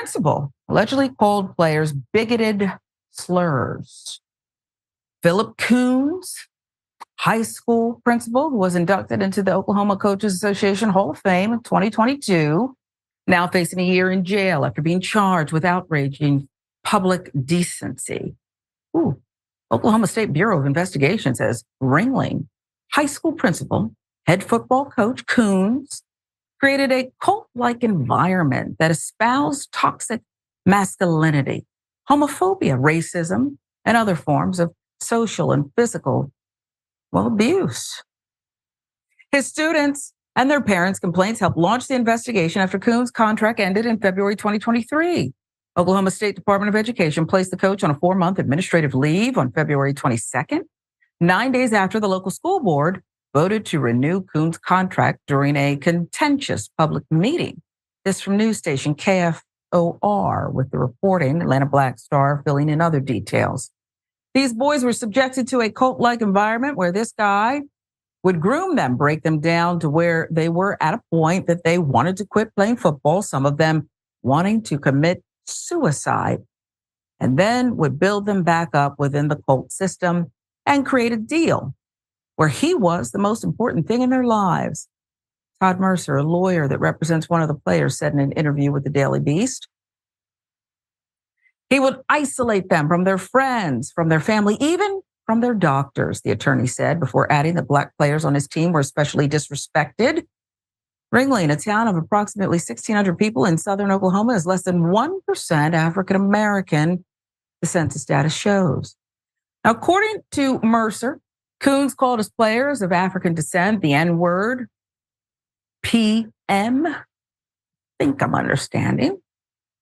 principal allegedly called players bigoted slurs. Phillip Koons, high school principal, who was inducted into the Oklahoma Coaches Association Hall of Fame in 2022, now facing a year in jail after being charged with outraging public decency. Oklahoma State Bureau of Investigation says Ringling High School principal, head football coach Koons, created a cult-like environment that espoused toxic masculinity, homophobia, racism, and other forms of social and physical, abuse. His students and their parents' complaints helped launch the investigation after Koons' contract ended in February 2023. Oklahoma State Department of Education placed the coach on a 4-month administrative leave on February 22nd, 9 days after the local school board voted to renew Koons' contract during a contentious public meeting. This from news station KFOR, with the reporting, Atlanta Black Star filling in other details. These boys were subjected to a cult-like environment where this guy would groom them, break them down to where they were at a point that they wanted to quit playing football, some of them wanting to commit suicide, and then would build them back up within the cult system and create a deal where he was the most important thing in their lives. Todd Mercer, a lawyer that represents one of the players, said in an interview with the Daily Beast, he would isolate them from their friends, from their family, even from their doctors, the attorney said, before adding that Black players on his team were especially disrespected. Ringling, a town of approximately 1,600 people in southern Oklahoma, is less than 1% African American, the census data shows. Now, according to Mercer, Koons called his players of African descent the N-word, PM, think I'm understanding,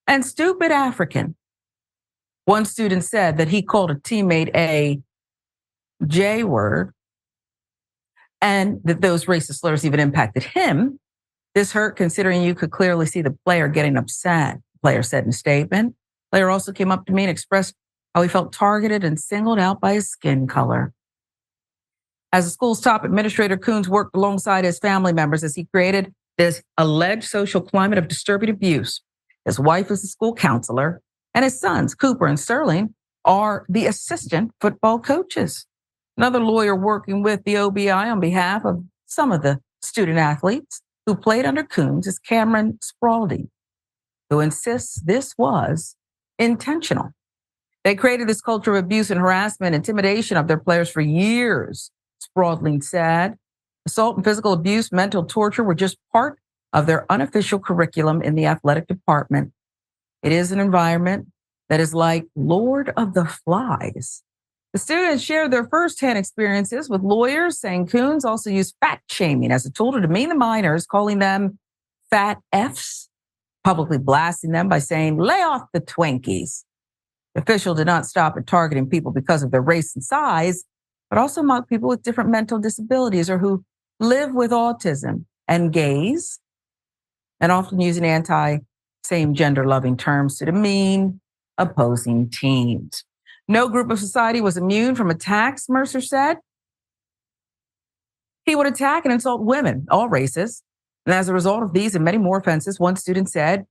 and stupid African. One student said that he called a teammate a J-word and that those racist slurs even impacted him. This hurt considering you could clearly see the player getting upset, the player said in a statement. The player also came up to me and expressed how he felt targeted and singled out by his skin color. As the school's top administrator, Koons worked alongside his family members as he created this alleged social climate of disturbing abuse. His wife is a school counselor, and his sons, Cooper and Sterling, are the assistant football coaches. Another lawyer working with the OBI on behalf of some of the student athletes who played under Koons is Cameron Spaulding, who insists this was intentional. They created this culture of abuse and harassment, intimidation of their players for years, Spaulding said. Assault and physical abuse, mental torture were just part of their unofficial curriculum in the athletic department. It is an environment that is like Lord of the Flies. The students shared their firsthand experiences with lawyers, saying Koons also used fat shaming as a tool to demean the minors, calling them fat Fs, publicly blasting them by saying, "Lay off the Twinkies." The official did not stop at targeting people because of their race and size, but also mocked people with different mental disabilities or who live with autism and gays, and often using anti-same gender-loving terms to demean opposing teams. No group of society was immune from attacks, Mercer said. He would attack and insult women, all races. And as a result of these and many more offenses, one student said,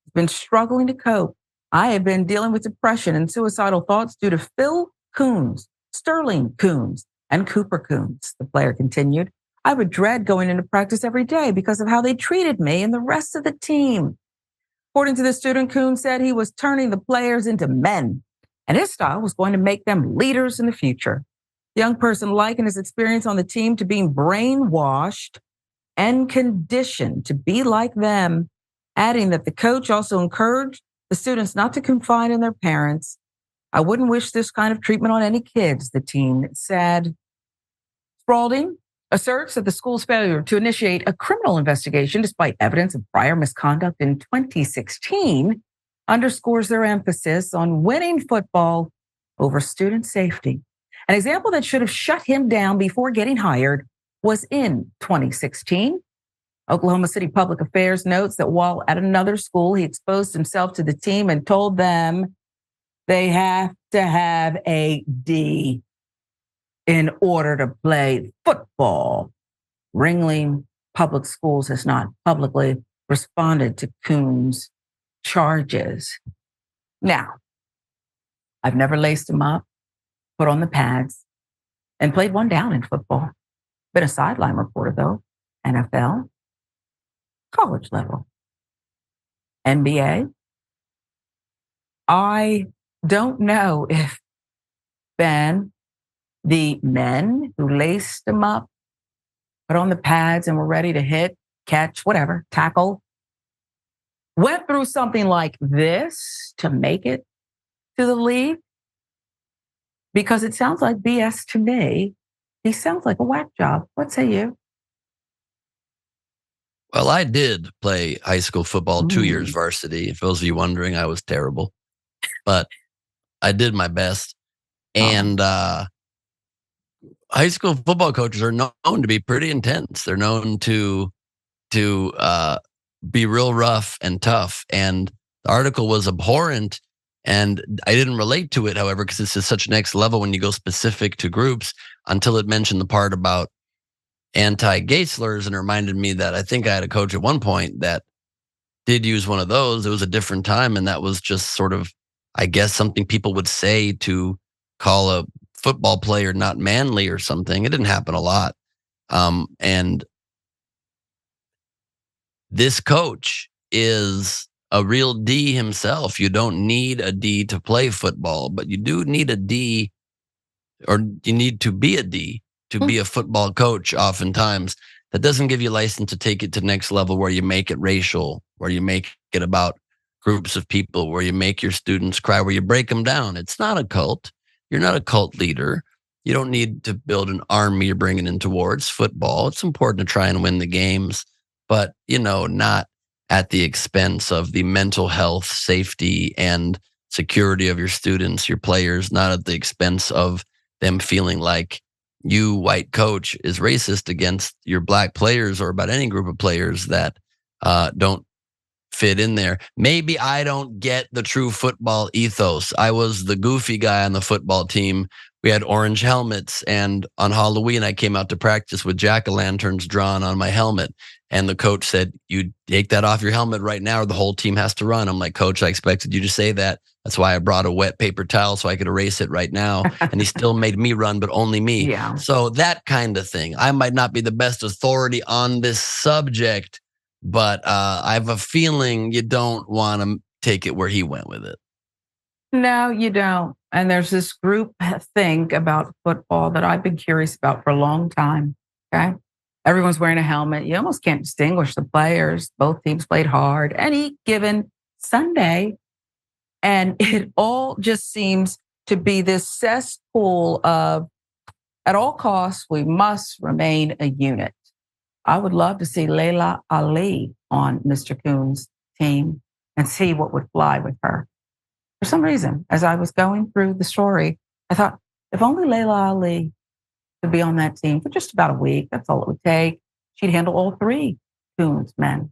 "I've been struggling to cope. I have been dealing with depression and suicidal thoughts due to Phil Koons, Sterling Koons, and Cooper Koons," the player continued. "I would dread going into practice every day because of how they treated me and the rest of the team." According to the student, Koons said he was turning the players into men, and his style was going to make them leaders in the future. The young person likened his experience on the team to being brainwashed and conditioned to be like them, adding that the coach also encouraged the students not to confide in their parents. "I wouldn't wish this kind of treatment on any kids," the teen said. Spaulding asserts that the school's failure to initiate a criminal investigation despite evidence of prior misconduct in 2016 underscores their emphasis on winning football over student safety. An example that should have shut him down before getting hired was in 2016. Oklahoma City Public Affairs notes that while at another school, he exposed himself to the team and told them they have to have a D in order to play football. Ringling Public Schools has not publicly responded to Koons' charges. Now, I've never laced them up, put on the pads, and played one down in football. Been a sideline reporter, though. NFL, college level, NBA. I don't know if Ben, the men who laced them up, put on the pads and were ready to hit, catch, whatever, tackle, went through something like this to make it to the league. Because it sounds like BS to me. He sounds like a whack job. What say you? Well, I did play high school football, 2 years varsity. For those of you wondering, I was terrible, but I did my best. And high school football coaches are known to be pretty intense. They're known to be real rough and tough. And the article was abhorrent. And I didn't relate to it, however, because this is such next level when you go specific to groups, until it mentioned the part about anti-gay slurs, and it reminded me that I think I had a coach at one point that did use one of those. It was a different time, and that was just sort of, I guess, something people would say to call a football player not manly or something. It didn't happen a lot. And this coach is a real D himself. You don't need a D to play football, but you do need a D, or you need to be a D to be a football coach oftentimes. That doesn't give you license to take it to the next level, where you make it racial, where you make it about groups of people, where you make your students cry, where you break them down. It's not a cult. You're not a cult leader. You don't need to build an army you're bringing in towards football. It's important to try and win the games, but, not at the expense of the mental health, safety, and security of your students, your players, not at the expense of them feeling like you, white coach, is racist against your black players or about any group of players that don't fit in there. Maybe I don't get the true football ethos. I was the goofy guy on the football team. We had orange helmets, and on Halloween, I came out to practice with jack-o'-lanterns drawn on my helmet. And the coach said, "You take that off your helmet right now, or the whole team has to run." I'm like, "Coach, I expected you to say that. That's why I brought a wet paper towel so I could erase it right now." And he still made me run, but only me. Yeah. So that kind of thing. I might not be the best authority on this subject, but I have a feeling you don't want to take it where he went with it. No, you don't. And there's this group thing about football that I've been curious about for a long time. Okay. Everyone's wearing a helmet. You almost can't distinguish the players. Both teams played hard any given Sunday. And it all just seems to be this cesspool of, at all costs, we must remain a unit. I would love to see Layla Ali on Mr. Koons' team and see what would fly with her. For some reason, as I was going through the story, I thought, if only Layla Ali could be on that team for just about a week, that's all it would take. She'd handle all three Koons men.